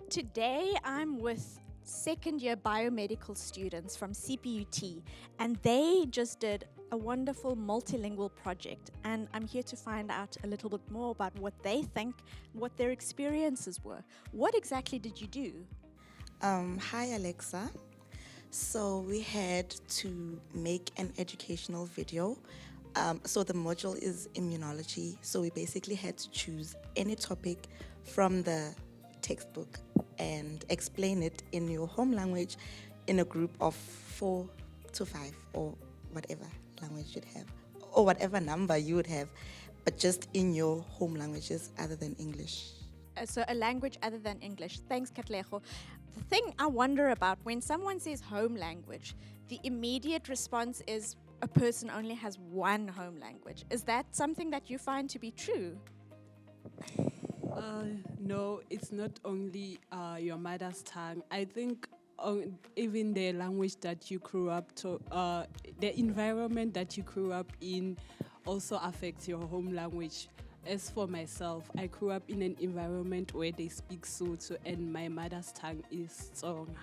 Today I'm with second year biomedical students from CPUT, and they just did a wonderful multilingual project, and I'm here to find out a little bit more about what they think, what their experiences were. What exactly did you do? Hi, Alexa. So we had to make an educational video. So the module is immunology. So we basically had to choose any topic from the textbook and explain it in your home language in a group of 4 to 5 or whatever language you'd have or whatever number you would have, but just in your home languages other than English. So a language other than English. Thanks, Katlego. The thing I wonder about when someone says home language, the immediate response is a person only has one home language. Is that something that you find to be true? No, it's not only your mother's tongue. I think even the language that you grew up to, the environment that you grew up in also affects your home language. As for myself, I grew up in an environment where they speak Sotho and my mother's tongue is Tsonga.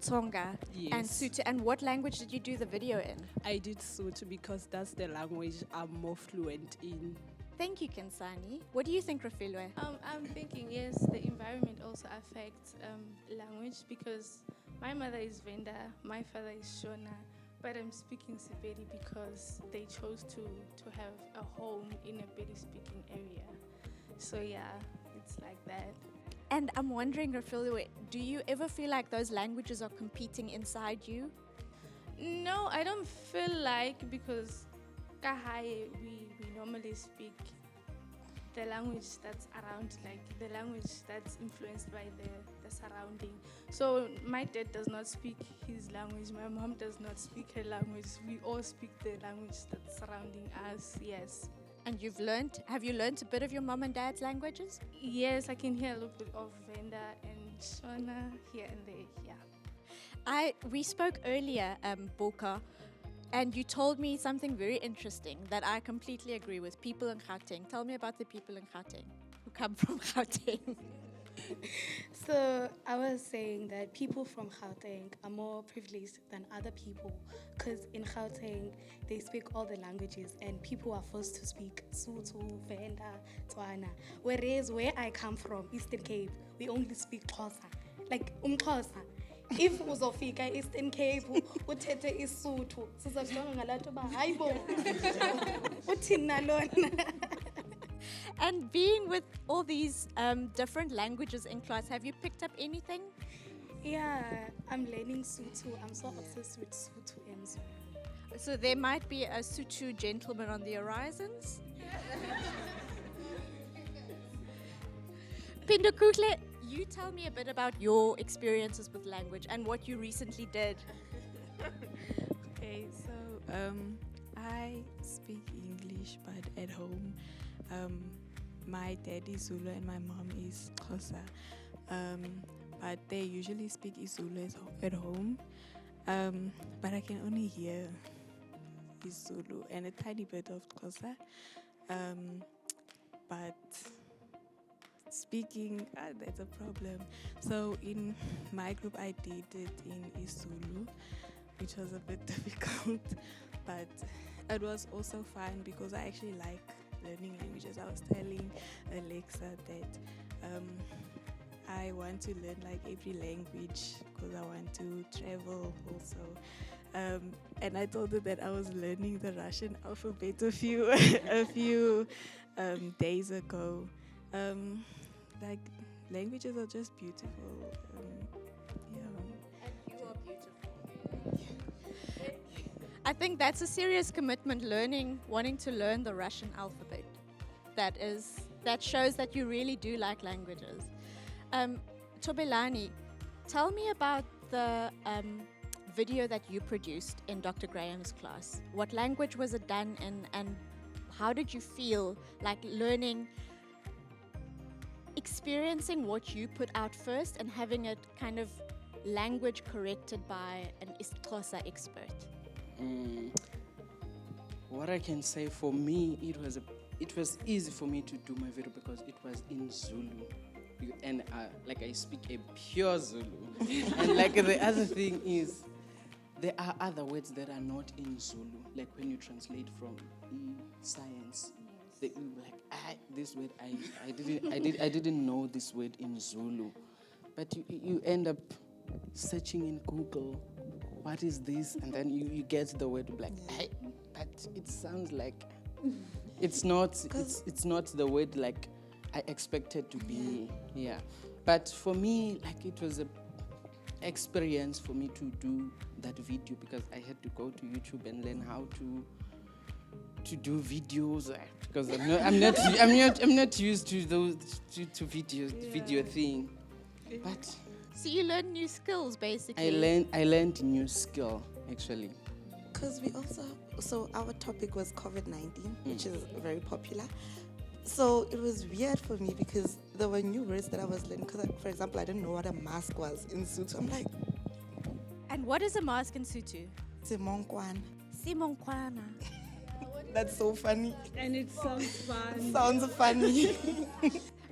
Tsonga Yes. and Sotho. And what language did you do the video in? I did Sotho because that's the language I'm more fluent in. Thank you, Kensani. What do you think, Rafilwe? I'm thinking, yes, the environment also affects language because my mother is Venda, my father is Shona, but I'm speaking Sepedi because they chose to have a home in a Pedi-speaking area. So yeah, it's like that. And I'm wondering, Rafilwe, do you ever feel like those languages are competing inside you? No, I don't feel like because Kahai, we normally speak the language that's around, like the language that's influenced by the surrounding. So my dad does not speak his language, my mom does not speak her language. We all speak the language that's surrounding us, yes. And have you learned a bit of your mom and dad's languages? Yes, I can hear a little bit of Venda and Shona here and there, yeah. We spoke earlier, Boka, and you told me something very interesting that I completely agree with. People in Gauteng. Tell me about the people in Gauteng who come from Gauteng. So I was saying that people from Gauteng are more privileged than other people because in Gauteng they speak all the languages and people are forced to speak Sotho, Venda, Tswana. Whereas where I come from, Eastern Cape, we only speak Xhosa. Like Xhosa. If uzofika Eastern Cape uthethe isiSotho sizokujonga ngalanto ba hayibo uthina lona. And being with all these different languages in class, have you picked up anything? Yeah, I'm learning Sotho. I'm so obsessed with Sotho and Zulu. So there might be a Sotho gentleman on the horizons. Pindukule, you tell me a bit about your experiences with language and what you recently did. Okay, so I speak English, but at home, my dad is Zulu and my mom is Xhosa. But they usually speak Zulu at home. But I can only hear Zulu and a tiny bit of Xhosa. But speaking, that's a problem. So in my group, I did it in Zulu, which was a bit difficult, but it was also fun because I actually like learning languages. I was telling Alexa that I want to learn like every language because I want to travel also. And I told her that I was learning the Russian alphabet a few days ago. Like languages are just beautiful. Yeah. And you are beautiful. I think that's a serious commitment, wanting to learn the Russian alphabet. That shows that you really do like languages. Tobelani, tell me about the video that you produced in Dr. Graham's class. What language was it done in, and how did you feel like experiencing what you put out first and having it kind of language corrected by an Xhosa expert? What I can say, for me, it was easy for me to do my video because it was in Zulu. And like I speak a pure Zulu. And like the other thing is, there are other words that are not in Zulu. Like when you translate from science, they like this word I didn't know this word in Zulu, but you end up searching in Google, what is this, and then you get the word like, but it sounds like it's not the word like I expected to be. Yeah, but for me, like it was a experience for me to do that video because I had to go to YouTube and learn how to do videos because I'm not used to those to video thing. But So you learn new skills, basically. I learned new skill actually. Because we also, so our topic was COVID-19, which is very popular. So it was weird for me because there were new words that I was learning. Because, for example, I didn't know what a mask was in Sotho. I'm like, And what is a mask in Sotho? Simonkwana. Simonkwana. That's so funny. And it sounds fun. Sounds funny.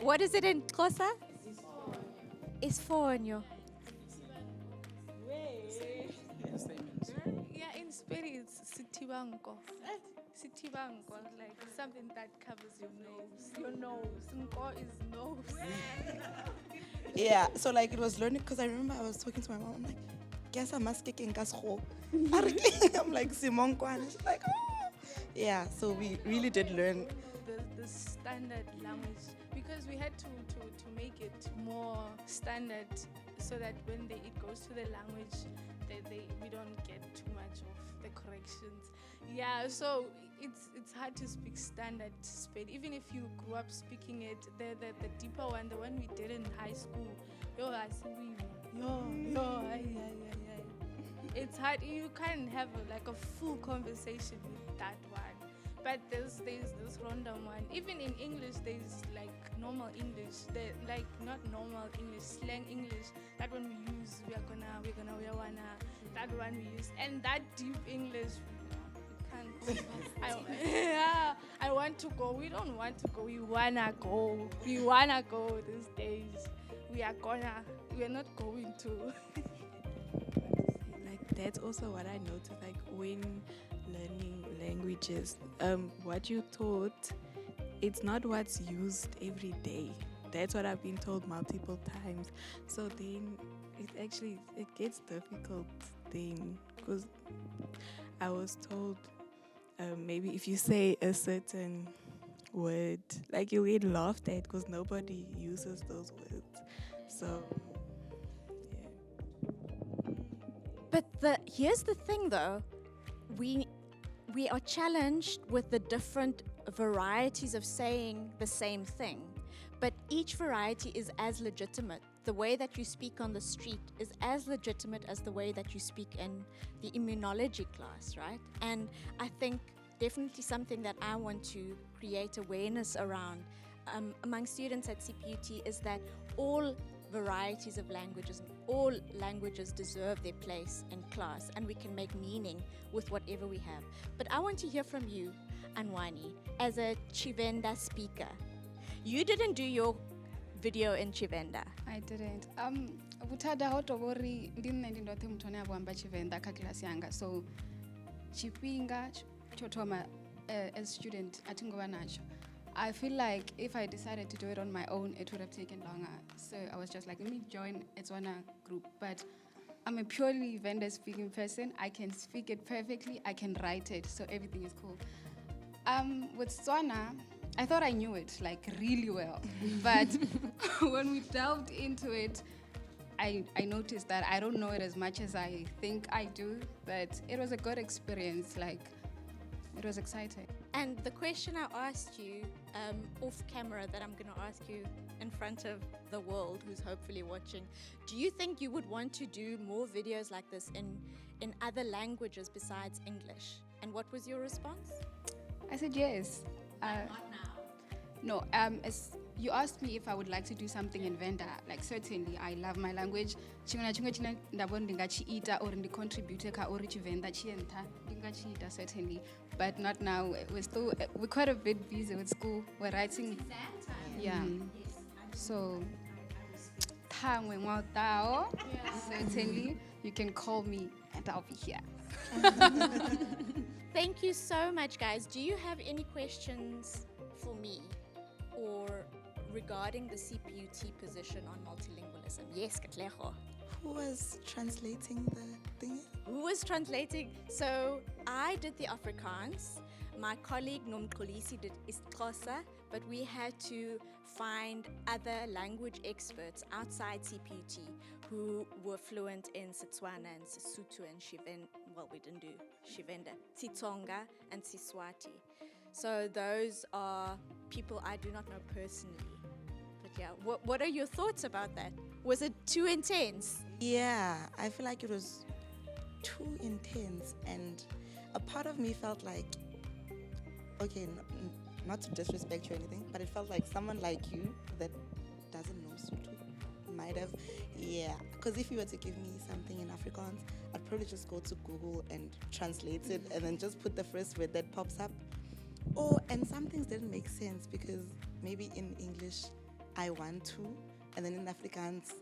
What is it in Xhosa? It's fonyo. Yeah, in spirit, it's sitibango. Sitibango, like something that covers your nose. Your nose. Nko is nose. Yeah, so like it was learning because I remember I was talking to my mom. I'm like, guess I must kick in Kasho. I'm like, Simonkwana. She's like, oh. Yeah, so we really did learn The standard language because we had to make it more standard so that when it goes to the language, we don't get too much of the corrections. Yeah, so it's hard to speak standard speed. Even if you grew up speaking it, the deeper one, the one we did in high school, it's hard. You can't have a full conversation with that one. But there's this random one. Even in English, there's like normal English. Like not normal English, slang English. That one we use. We wanna. That one we use. And that deep English, we can't. I want to go. We don't want to go. We wanna go. We wanna go these days. We're not going to. Like that's also what I noticed. Like when learning languages, what you taught, it's not what's used every day. That's what I've been told multiple times. So then it gets difficult then because I was told maybe if you say a certain word, like you get laughed at because nobody uses those words. So yeah. But here's the thing, though. We are challenged with the different varieties of saying the same thing. But each variety is as legitimate. The way that you speak on the street is as legitimate as the way that you speak in the immunology class, right? And I think definitely something that I want to create awareness around among students at CPUT is that all varieties of languages and all languages deserve their place in class, and we can make meaning with whatever we have. But I want to hear from you, Anwani, as a Chivenda speaker. You didn't do your video in Chivenda. I didn't. Butada hotobori ndine ndindote mutone abwamba Chivenda kakilasi yanga. So chipinga chotoma as student atingova nacho. I feel like if I decided to do it on my own, it would have taken longer. So I was just like, let me join a Tswana group. But I'm a purely Venda speaking person. I can speak it perfectly. I can write it. So everything is cool. With Tswana, I thought I knew it like really well. But when we delved into it, I noticed that I don't know it as much as I think I do. But it was a good experience. Like, it was exciting. And the question I asked you off camera that I'm going to ask you in front of the world who's hopefully watching, do you think you would want to do more videos like this in other languages besides English? And what was your response? I said yes. Not now. No, as you asked me if I would like to do something in Venda, like certainly I love my language. Chimwe chine ndabona ndingachiita or ndicontribute ka ori chivenda chienta ndingachiita certainly, but not now. We're quite a bit busy with school. We're writing. Exam time. Yeah. Yes. So Pangwe Ngotao. Certainly, you can call me and I'll be here. Thank you so much, guys. Do you have any questions for me or regarding the CPUT position on multilingualism? Yes, Katleho. Who was translating the thing? Who was translating? So I did the Afrikaans. My colleague Nomkolisi did isiXhosa, but we had to find other language experts outside CPUT who were fluent in Setswana and Sesotho and Shivenda. Well, we didn't do Shivenda, Tsonga and Siswati. So those are people I do not know personally. But yeah, what are your thoughts about that? Was it too intense? Yeah, I feel like it was too intense, and a part of me felt like, okay, not to disrespect you or anything, but it felt like someone like you that doesn't know Sotho might have, yeah. Because if you were to give me something in Afrikaans, I'd probably just go to Google and translate it and then just put the first word that pops up. Oh, and some things didn't make sense because maybe in English, I want to, and then in Afrikaans,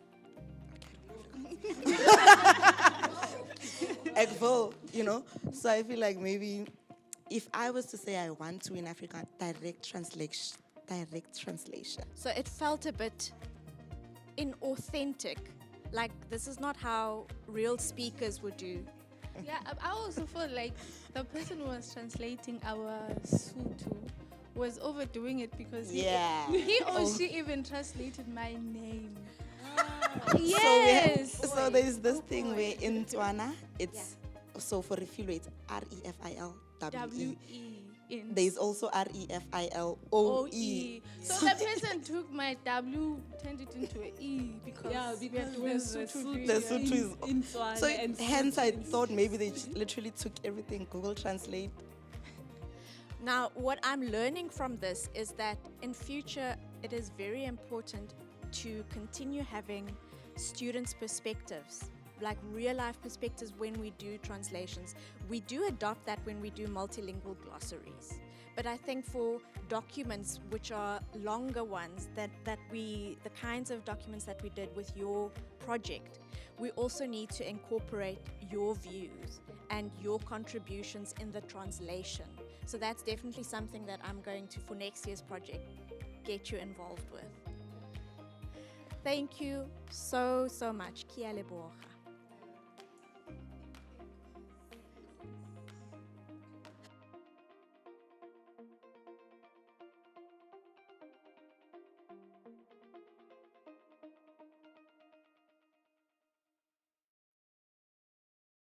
Ekvol, you know? So I feel like maybe if I was to say I want to in African, direct translation. So it felt a bit inauthentic. Like this is not how real speakers would do. Yeah, I also feel like the person who was translating our Sotho was overdoing it because Yeah. he or she even translated my name. So, Yes. so there's this thing where in Tswana, it's, so for refilo, it's REFILWE. W-E. in There's also REFILOE. O-E. So the person took my W, turned it into an E because we are doing Sotho The video. Sotho is. in Tswana So and hence I thought maybe they literally took everything Google Translate. Now, what I'm learning from this is that in future, it is very important to continue having students' perspectives, like real life perspectives when we do translations. We do adopt that when we do multilingual glossaries. But I think for documents which are longer ones, the kinds of documents that we did with your project, we also need to incorporate your views and your contributions in the translation. So that's definitely something that I'm going to, for next year's project, get you involved with. Thank you so much. Kia leboga.